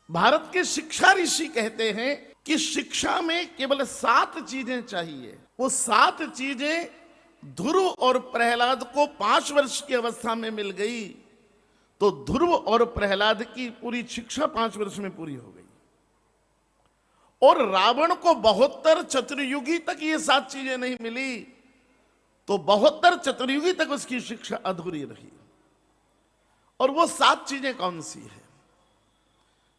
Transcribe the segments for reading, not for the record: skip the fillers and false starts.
भारत के शिक्षा ऋषि कहते हैं कि शिक्षा में केवल 7 चीजें चाहिए। वो 7 चीजें ध्रुव और प्रहलाद को 5 वर्ष की अवस्था में मिल गई, तो ध्रुव और प्रहलाद की पूरी शिक्षा 5 वर्ष में पूरी हो गई। और रावण को 72 चतुर्युगी तक ये 7 चीजें नहीं मिली, तो 72 चतुर्युगी तक उसकी शिक्षा अधूरी रही। और वो 7 चीजें कौन सी है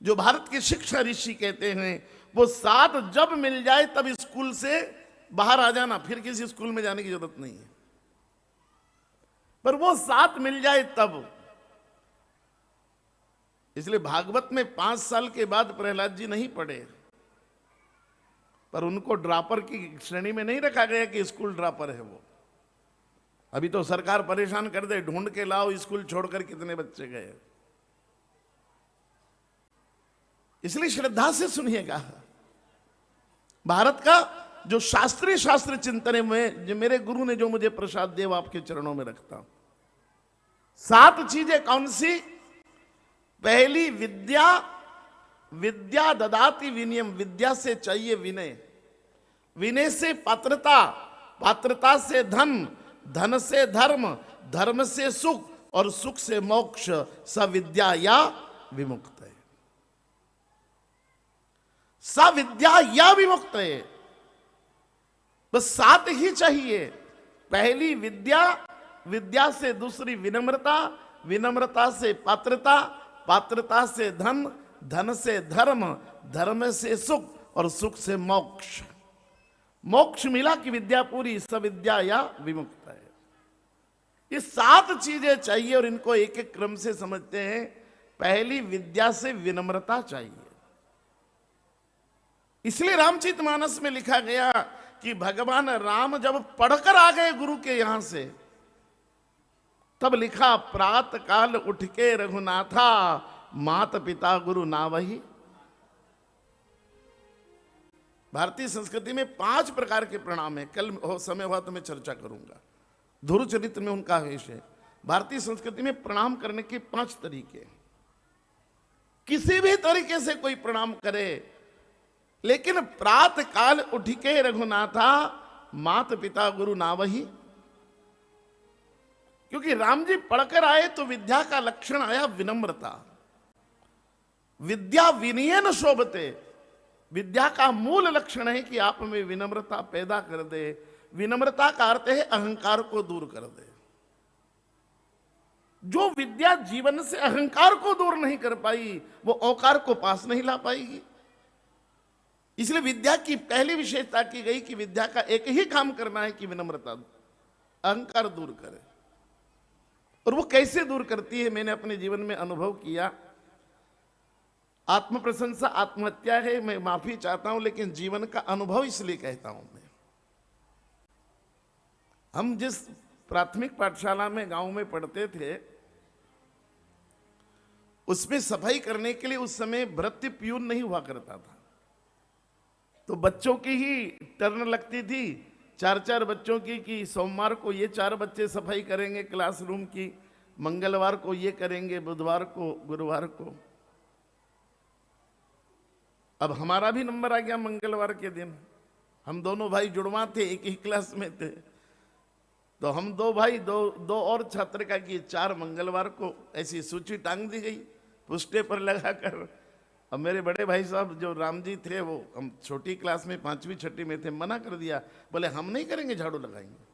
जो भारत के शिक्षा ऋषि कहते हैं? वो 7 जब मिल जाए तब स्कूल से बाहर आ जाना, फिर किसी स्कूल में जाने की जरूरत नहीं है। पर वो 7 मिल जाए तब। इसलिए भागवत में 5 साल के बाद प्रहलाद जी नहीं पढ़े, पर उनको ड्रापर की श्रेणी में नहीं रखा गया कि स्कूल ड्रापर है वो। अभी तो सरकार परेशान कर दे, ढूंढ के लाओ स्कूल छोड़कर कितने बच्चे गए। इसलिए श्रद्धा से सुनिएगा। भारत का जो शास्त्रीय शास्त्र चिंतन में जो मेरे गुरु ने जो मुझे प्रसाद दिया, वो आपके चरणों में रखता हूं। 7 चीजें कौन सी? पहली विद्या, विद्या ददाति विनयम, विद्या से चाहिए विनय, विनय से पात्रता, पात्रता से धन, धन से धर्म, धर्म से सुख और सुख से मोक्ष। स विद्या या विमुक्त है, स विद्या या विमुक्त है। बस 7 ही चाहिए। पहली विद्या, विद्या से दूसरी विनम्रता, विनम्रता से पात्रता, पात्रता से धन, धन से धर्म, धर्म से सुख और सुख से मोक्ष। मोक्ष मिला कि विद्या पूरी। सविद्या या विमुक्त है। ये 7 चीजें चाहिए और इनको एक एक क्रम से समझते हैं। पहली विद्या से विनम्रता चाहिए। इसलिए रामचरितमानस में लिखा गया कि भगवान राम जब पढ़कर आ गए गुरु के यहां से, तब लिखा प्रात काल उठ के रघुनाथा, मात पिता गुरु नावही। भारतीय संस्कृति में 5 प्रकार के प्रणाम है। कल समय हुआ तो मैं चर्चा करूंगा। ध्रुव चरित्र में उनका वेश है। भारतीय संस्कृति में प्रणाम करने के 5 तरीके। किसी भी तरीके से कोई प्रणाम करे, लेकिन प्रात काल उठ के रघुनाथा, मात पिता गुरु नावही। क्योंकि राम जी पढ़कर आए तो विद्या का लक्षण आया विनम्रता। विद्या विनयन शोभते। विद्या का मूल लक्षण है कि आप में विनम्रता पैदा कर दे। विनम्रता का अर्थ है अहंकार को दूर कर दे। जो विद्या जीवन से अहंकार को दूर नहीं कर पाई, वो औकार को पास नहीं ला पाएगी। इसलिए विद्या की पहली विशेषता की गई कि विद्या का एक ही काम करना है कि विनम्रता, अहंकार दूर करे। और वो कैसे दूर करती है, मैंने अपने जीवन में अनुभव किया। आत्म प्रशंसा आत्महत्या है, मैं माफी चाहता हूं, लेकिन जीवन का अनुभव इसलिए कहता हूं मैं। हम जिस प्राथमिक पाठशाला में गांव में पढ़ते थे, उसमें सफाई करने के लिए उस समय भृत्य प्यून नहीं हुआ करता था, तो बच्चों की ही टर्न लगती थी। 4-4 बच्चों की कि सोमवार को ये 4 बच्चे सफाई करेंगे क्लासरूम की, मंगलवार को ये करेंगे, बुधवार को, गुरुवार को। अब हमारा भी नंबर आ गया मंगलवार के दिन। हम दोनों भाई जुड़वा थे, एक ही क्लास में थे, तो हम 2 भाई, दो और छात्र का कि 4 मंगलवार को ऐसी सूची टांग दी गई पुस्टे पर लगाकर। अब मेरे बड़े भाई साहब जो राम जी थे, वो हम छोटी क्लास में 5वीं 6ठी में थे, मना कर दिया। बोले हम नहीं करेंगे, झाड़ू लगाएंगे।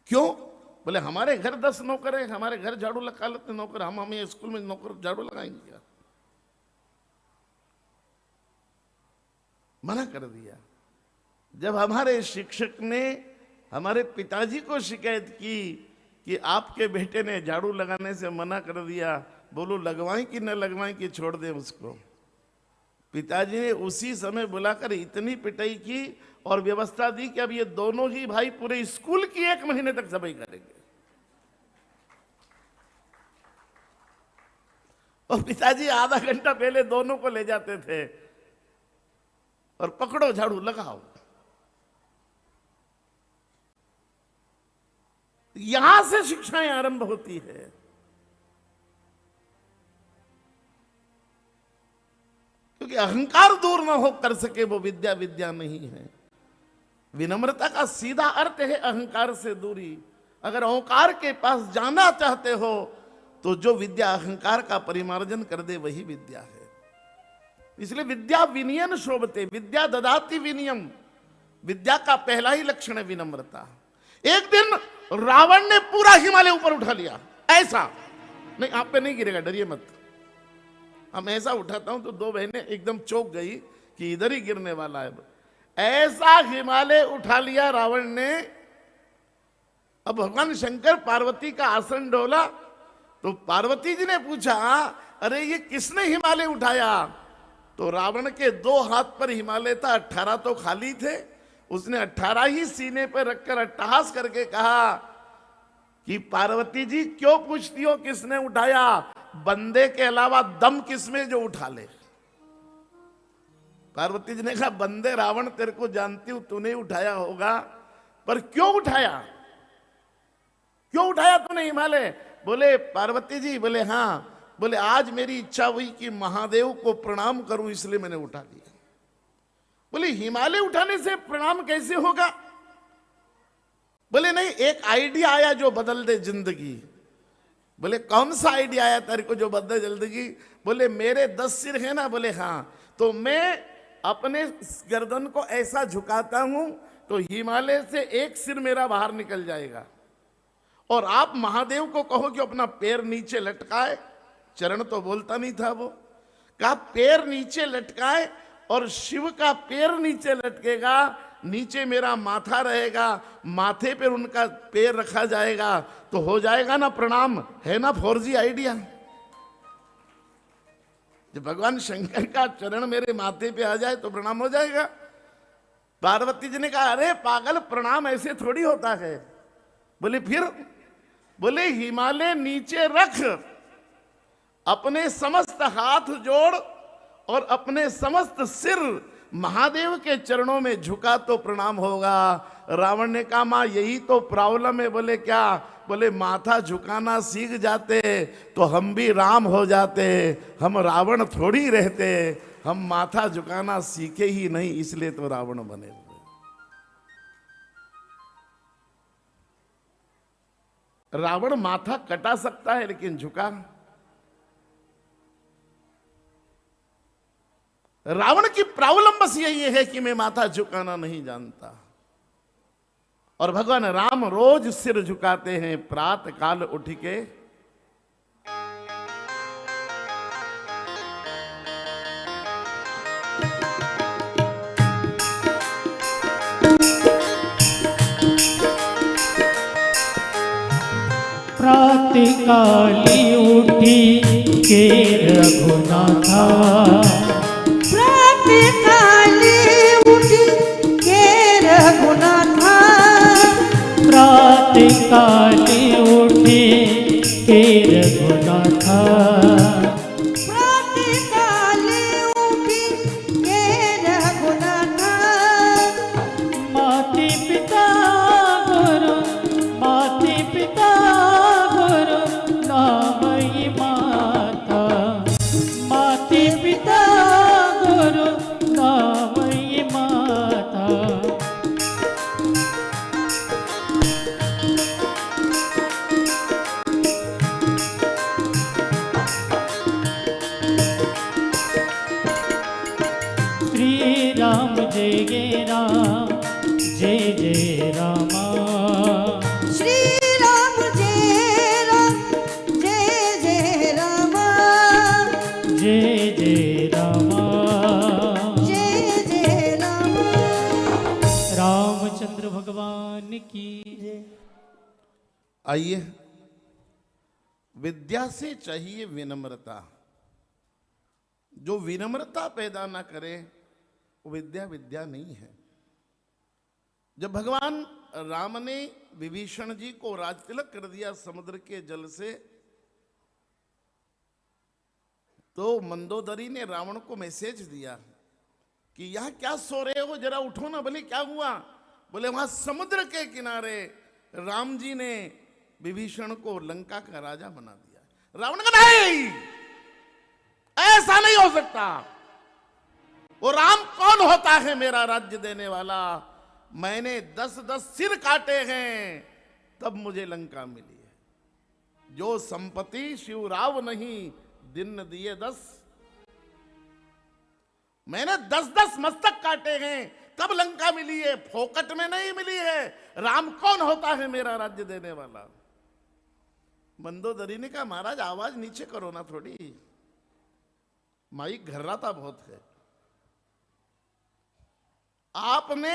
क्यों? बोले हमारे घर 10 नौकर है, हमारे घर झाड़ू लगा लेते नौकर, हम ये स्कूल में नौकर झाड़ू लगाएंगे क्या? मना कर दिया। जब हमारे शिक्षक ने हमारे पिताजी को शिकायत की कि आपके बेटे ने झाड़ू लगाने से मना कर दिया, बोलो लगवाएं कि न लगवाएं कि छोड़ दें उसको। पिताजी ने उसी समय बुलाकर इतनी पिटाई की और व्यवस्था दी कि अब ये दोनों ही भाई पूरे स्कूल की 1 महीने तक सफाई करेंगे। और पिताजी आधा घंटा पहले दोनों को ले जाते थे और पकड़ो झाड़ू लगाओ। यहां से शिक्षाएं आरंभ होती है। क्योंकि अहंकार दूर ना हो कर सके वो विद्या विद्या नहीं है। विनम्रता का सीधा अर्थ है अहंकार से दूरी। अगर ओंकार के पास जाना चाहते हो तो जो विद्या अहंकार का परिमार्जन कर दे वही विद्या है। इसलिए विद्या विनयन शोभते, विद्या ददाति विनयम। विद्या का पहला ही लक्षण है विनम्रता। एक दिन रावण ने पूरा हिमालय ऊपर उठा लिया, ऐसा नहीं, आप पे नहीं गिरेगा, डरिए मत। हम ऐसा उठाता हूं तो दो बहनें एकदम चौंक गई कि इधर ही गिरने वाला है। ऐसा हिमालय उठा लिया रावण ने। अब भगवान शंकर पार्वती का आसन डोला तो पार्वती जी ने पूछा, अरे ये किसने हिमालय उठाया? तो रावण के 2 हाथ पर हिमालय था, 18 तो खाली थे। उसने 18 ही सीने पर रखकर अट्टहास करके कहा कि पार्वती जी क्यों पूछती हो किसने उठाया? बंदे के अलावा दम किसमें जो उठा ले? पार्वती जी ने कहा, बंदे रावण तेरे को जानती हूं, तूने उठाया होगा, पर क्यों उठाया? क्यों उठाया तूने हिमालय? बोले पार्वती जी, बोले हाँ, बोले आज मेरी इच्छा हुई कि महादेव को प्रणाम करूं इसलिए मैंने उठा लिया। बोले हिमालय उठाने से प्रणाम कैसे होगा? बोले नहीं, एक आइडिया आया जो बदल दे जिंदगी। बोले कौन सा आइडिया आया तेरे को जो बदले जिंदगी? बोले मेरे 10 सिर है ना? बोले हाँ, तो मैं अपने गर्दन को ऐसा झुकाता हूं तो हिमालय से एक सिर मेरा बाहर निकल जाएगा। और आप महादेव को कहो कि अपना पैर नीचे लटकाए, चरण तो बोलता नहीं था वो, कहा पैर नीचे लटकाए, और शिव का पैर नीचे लटकेगा, नीचे मेरा माथा रहेगा, माथे पर उनका पैर रखा जाएगा, तो हो जाएगा ना प्रणाम। है ना फौर्जी आइडिया? जब भगवान शंकर का चरण मेरे माथे पे आ जाए तो प्रणाम हो जाएगा। पार्वती जी ने कहा, अरे पागल, प्रणाम ऐसे थोड़ी होता है। बोले फिर? बोले हिमालय नीचे रख, अपने समस्त हाथ जोड़ और अपने समस्त सिर महादेव के चरणों में झुका तो प्रणाम होगा। रावण ने कहा, मां यही तो प्रॉब्लम है। बोले क्या? बोले माथा झुकाना सीख जाते तो हम भी राम हो जाते, हम रावण थोड़ी रहते। हम माथा झुकाना सीखे ही नहीं, इसलिए तो रावण बने हुए। रावण माथा कटा सकता है लेकिन झुका। रावण की प्रॉब्लम बस यही है कि मैं माथा झुकाना नहीं जानता। और भगवान राम रोज सिर झुकाते हैं प्रातः काल उठ के। प्रातः काली उठी के रघुनाथा, प्रातः काली उठी के रघुनाथा, प्रातः काली उठी के रघुनाथा, प्रातः काली उठी के रघुनाथा। माते पिता गुरु, माते पिता गुरु नामई माता, माते पिता गुरु नामई माता। श्री राम जय राम, जय जय रामा। श्री राम जय राम, जय जय रामा, जय जय रामा, जय जय रामा। रामचंद्र भगवान की जय। आइए, विद्या से चाहिए विनम्रता। जो विनम्रता पैदा ना करे वो विद्या विद्या नहीं है। जब भगवान राम ने विभीषण जी को राजतिलक कर दिया समुद्र के जल से, तो मंदोदरी ने रावण को मैसेज दिया कि यहां क्या सो रहे हो, जरा उठो ना। बोले क्या हुआ? बोले वहां समुद्र के किनारे राम जी ने विभीषण को लंका का राजा बना दिया। रावण का नहीं, ऐसा नहीं हो सकता। वो राम कौन होता है मेरा राज्य देने वाला? मैंने 10-10 सिर काटे हैं तब मुझे लंका मिली है। जो संपत्ति शिवराव नहीं दिन दिए 10, मैंने 10-10 मस्तक काटे हैं तब लंका मिली है, फोकट में नहीं मिली है। राम कौन होता है मेरा राज्य देने वाला? मंदोदरी ने कहा महाराज आवाज नीचे करो ना थोड़ी, माइक घर्राता बहुत है। आपने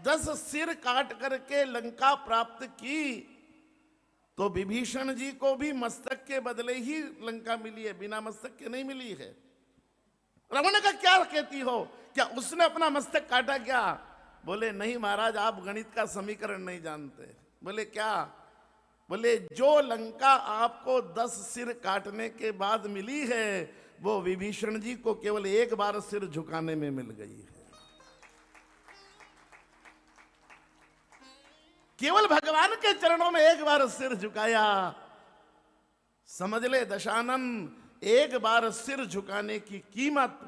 10 सिर काट करके लंका प्राप्त की तो विभीषण जी को भी मस्तक के बदले ही लंका मिली है, बिना मस्तक के नहीं मिली है। रावण का क्या कहती हो, क्या उसने अपना मस्तक काटा क्या? बोले नहीं महाराज आप गणित का समीकरण नहीं जानते। बोले क्या? बोले जो लंका आपको 10 सिर काटने के बाद मिली है वो विभीषण जी को केवल एक बार सिर झुकाने में मिल गई है। केवल भगवान के चरणों में एक बार सिर झुकाया। समझ ले दशानन, एक बार सिर झुकाने की कीमत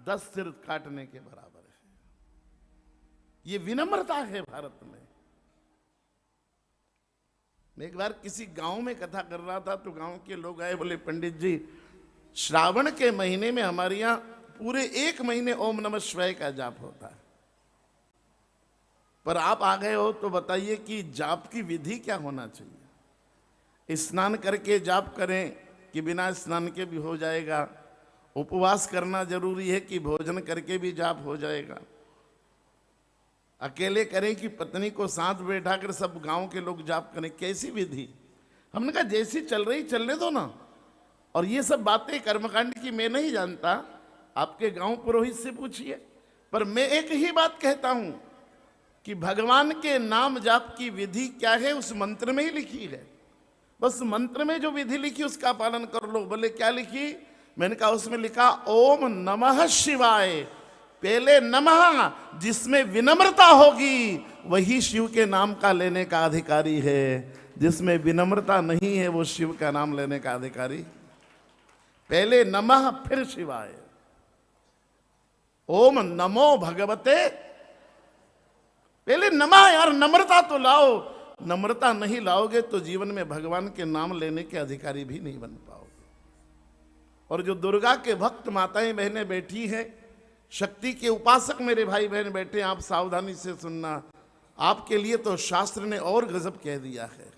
10 सिर काटने के बराबर है। ये विनम्रता है भारत में। मैं एक बार किसी गांव में कथा कर रहा था तो गांव के लोग आए, बोले पंडित जी श्रावण के महीने में हमारे यहां पूरे 1 महीने ओम नमः शिवाय का जाप होता है, पर आप आ गए हो तो बताइए कि जाप की विधि क्या होना चाहिए? स्नान करके जाप करें कि बिना स्नान के भी हो जाएगा? उपवास करना जरूरी है कि भोजन करके भी जाप हो जाएगा? अकेले करें कि पत्नी को साथ बैठा कर सब गांव के लोग जाप करें? कैसी विधि? हमने कहा जैसी चल रही चलने दो ना। और ये सब बातें कर्मकांड की मैं नहीं जानता, आपके गांव पुरोहित से पूछिए। पर मैं एक ही बात कहता हूं कि भगवान के नाम जाप की विधि क्या है उस मंत्र में ही लिखी है। बस मंत्र में जो विधि लिखी उसका पालन कर लो। बोले क्या लिखी? मैंने कहा उसमें लिखा ओम नमः शिवाय। पहले नमः, जिसमें विनम्रता होगी वही शिव के नाम का लेने का अधिकारी है, जिसमें विनम्रता नहीं है वो शिव का नाम लेने का अधिकारी। पहले नमः फिर शिवाय। ओम नमो भगवते, पहले नमः। यार नम्रता तो लाओ, नम्रता नहीं लाओगे तो जीवन में भगवान के नाम लेने के अधिकारी भी नहीं बन पाओगे। और जो दुर्गा के भक्त माताएं बहनें बैठी हैं, शक्ति के उपासक मेरे भाई बहन बैठे, आप सावधानी से सुनना। आपके लिए तो शास्त्र ने और गजब कह दिया है।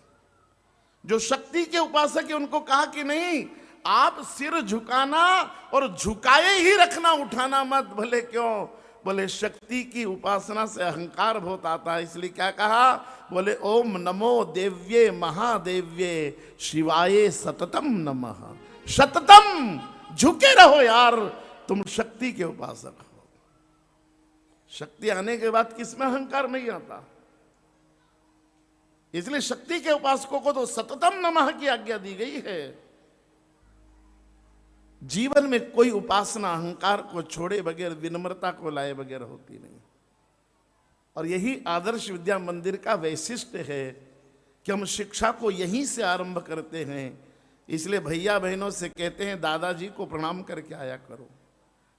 जो शक्ति के उपासक है उनको कहा कि नहीं, आप सिर झुकाना और झुकाए ही रखना, उठाना मत। भले क्यों? बोले शक्ति की उपासना से अहंकार बहुत आता है, इसलिए क्या कहा? बोले ओम नमो देव्ये महादेव्ये शिवाय सततम नमः। सततम झुके रहो यार, तुम शक्ति के उपासक हो। शक्ति आने के बाद किसमें अहंकार नहीं आता, इसलिए शक्ति के उपासकों को तो सततम नमः की आज्ञा दी गई है। जीवन में कोई उपासना अहंकार को छोड़े बगैर, विनम्रता को लाए बगैर होती नहीं। और यही आदर्श विद्या मंदिर का वैशिष्ट्य है कि हम शिक्षा को यहीं से आरंभ करते हैं। इसलिए भैया बहनों से कहते हैं दादाजी को प्रणाम करके आया करो,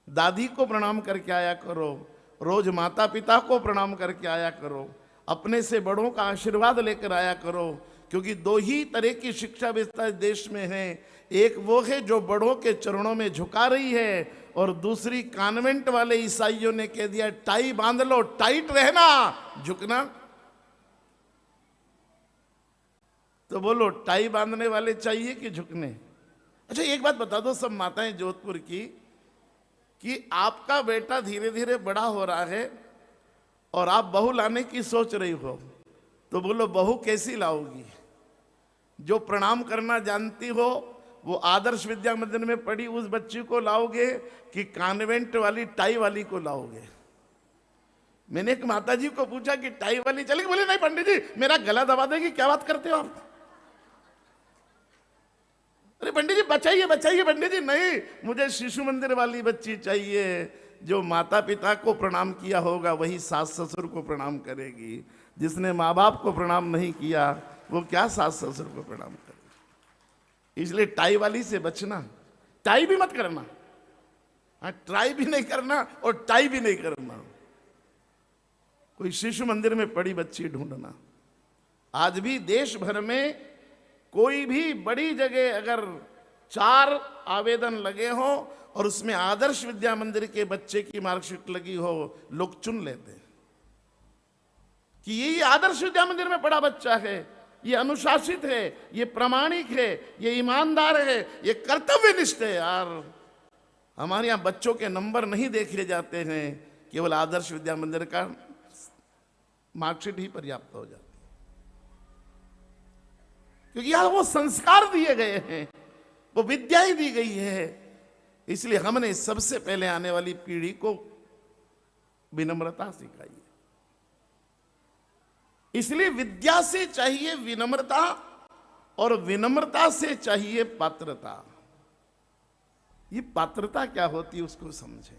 दादी को प्रणाम करके आया करो, रोज माता पिता को प्रणाम करके आया करो, अपने से बड़ों का आशीर्वाद लेकर आया करो। क्योंकि 2 ही तरह की शिक्षा व्यवस्था देश में है। एक वो है जो बड़ों के चरणों में झुका रही है, और दूसरी कॉन्वेंट वाले ईसाइयों ने कह दिया टाई बांध लो, टाइट रहना, झुकना। तो बोलो टाई बांधने वाले चाहिए कि झुकने? अच्छा एक बात बता दो सब माताएं जोधपुर की, कि आपका बेटा धीरे धीरे बड़ा हो रहा है और आप बहू लाने की सोच रही हो, तो बोलो बहू कैसी लाओगी? जो प्रणाम करना जानती हो वो आदर्श विद्या मंदिर में पढ़ी उस बच्ची को लाओगे कि कॉन्वेंट वाली टाई वाली को लाओगे? मैंने एक माताजी को पूछा कि टाई वाली चलेगी? बोले नहीं पंडित जी मेरा गला दबा देगी। क्या बात करते हो आप? अरे पंडित जी बचाइए बचाइए। पंडित जी नहीं, मुझे शिशु मंदिर वाली बच्ची चाहिए। जो माता पिता को प्रणाम किया होगा वही सास ससुर को प्रणाम करेगी। जिसने माँ बाप को प्रणाम नहीं किया वो क्या सास ससुर को प्रणाम करेगी? इसलिए टाई वाली से बचना, टाई भी मत करना। हाँ, ट्राई भी नहीं करना और टाई भी नहीं करना। कोई शिशु मंदिर में पड़ी बच्ची ढूंढना। आज भी देश भर में कोई भी बड़ी जगह अगर 4 आवेदन लगे हो और उसमें आदर्श विद्या मंदिर के बच्चे की मार्कशीट लगी हो, लोग चुन लेते हैं कि ये आदर्श विद्या मंदिर में पढ़ा बच्चा है, ये अनुशासित है, ये प्रामाणिक है, ये ईमानदार है, ये कर्तव्यनिष्ठ है। यार, हमारे यहां बच्चों के नंबर नहीं देखे जाते हैं, केवल आदर्श विद्या मंदिर का मार्कशीट ही पर्याप्त हो जाती है, क्योंकि यहां वो संस्कार दिए गए हैं, वो विद्या ही दी गई है। इसलिए हमने सबसे पहले आने वाली पीढ़ी को विनम्रता सिखाई है। इसलिए विद्या से चाहिए विनम्रता और विनम्रता से चाहिए पात्रता। ये पात्रता क्या होती है उसको समझें।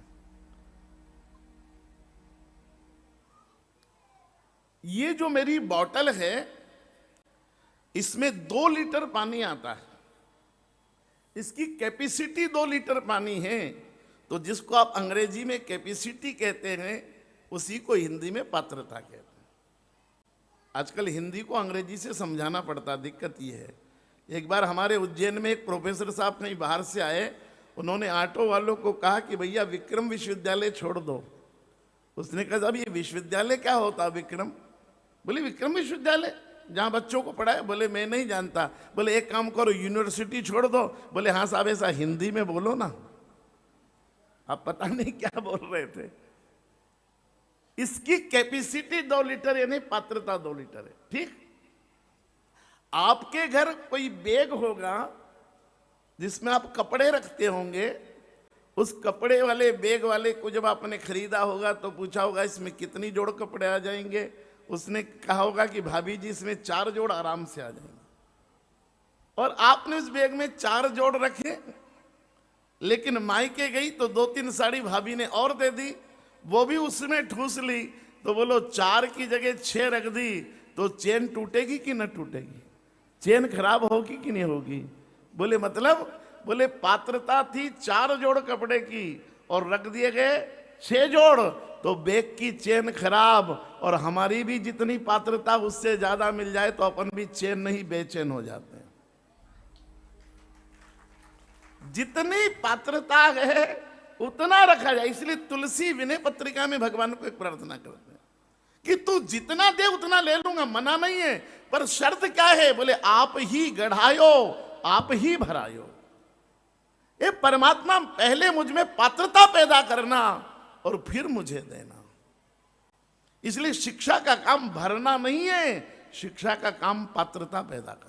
ये जो मेरी बोतल है इसमें 2 लीटर पानी आता है, इसकी कैपेसिटी 2 लीटर पानी है, तो जिसको आप अंग्रेजी में कैपेसिटी कहते हैं उसी को हिंदी में पात्रता कहते हैं। आजकल हिंदी को अंग्रेजी से समझाना पड़ता, दिक्कत ये है। एक बार हमारे उज्जैन में एक प्रोफेसर साहब कहीं बाहर से आए, उन्होंने ऑटो वालों को कहा कि भैया विक्रम विश्वविद्यालय छोड़ दो। उसने कहा साहब ये विश्वविद्यालय क्या होता विक्रम? बोले विक्रम विश्वविद्यालय जहाँ बच्चों को पढ़ाए। बोले मैं नहीं जानता। बोले एक काम करो यूनिवर्सिटी छोड़ दो। बोले हाँ साहब ऐसा हिंदी में बोलो ना। आप पता नहीं क्या बोल रहे थे। इसकी कैपेसिटी 2 लीटर यानी पात्रता 2 लीटर है, ठीक। आपके घर कोई बैग होगा जिसमें आप कपड़े रखते होंगे, उस कपड़े वाले बैग वाले को जब आपने खरीदा होगा तो पूछा होगा इसमें कितनी जोड़ कपड़े आ जाएंगे। उसने कहा होगा कि भाभी जी इसमें 4 जोड़ आराम से आ जाएंगे। और आपने उस बैग में 4 जोड़ रखे, लेकिन मायके गई तो 2-3 साड़ी भाभी ने और दे दी, वो भी उसमें ठूस ली। तो बोलो 4 की जगह 6 रख दी तो चेन टूटेगी कि न टूटेगी? चेन खराब होगी कि नहीं होगी? बोले मतलब? बोले पात्रता थी 4 जोड़ कपड़े की और रख दिए गए 6 जोड़, तो बैग की चेन खराब। और हमारी भी जितनी पात्रता उससे ज्यादा मिल जाए तो अपन भी चेन नहीं बेचैन हो जाते हैं। जितनी पात्रता है उतना रखा जाए। इसलिए तुलसी विनय पत्रिका में भगवान को एक प्रार्थना करते हैं कि तू जितना दे उतना ले लूंगा, मना नहीं है, पर शर्त क्या है? बोले आप ही गढ़ायो आप ही भरायो। ये परमात्मा पहले मुझ में पात्रता पैदा करना और फिर मुझे देना। इसलिए शिक्षा का काम भरना नहीं है, शिक्षा का काम पात्रता पैदा करना।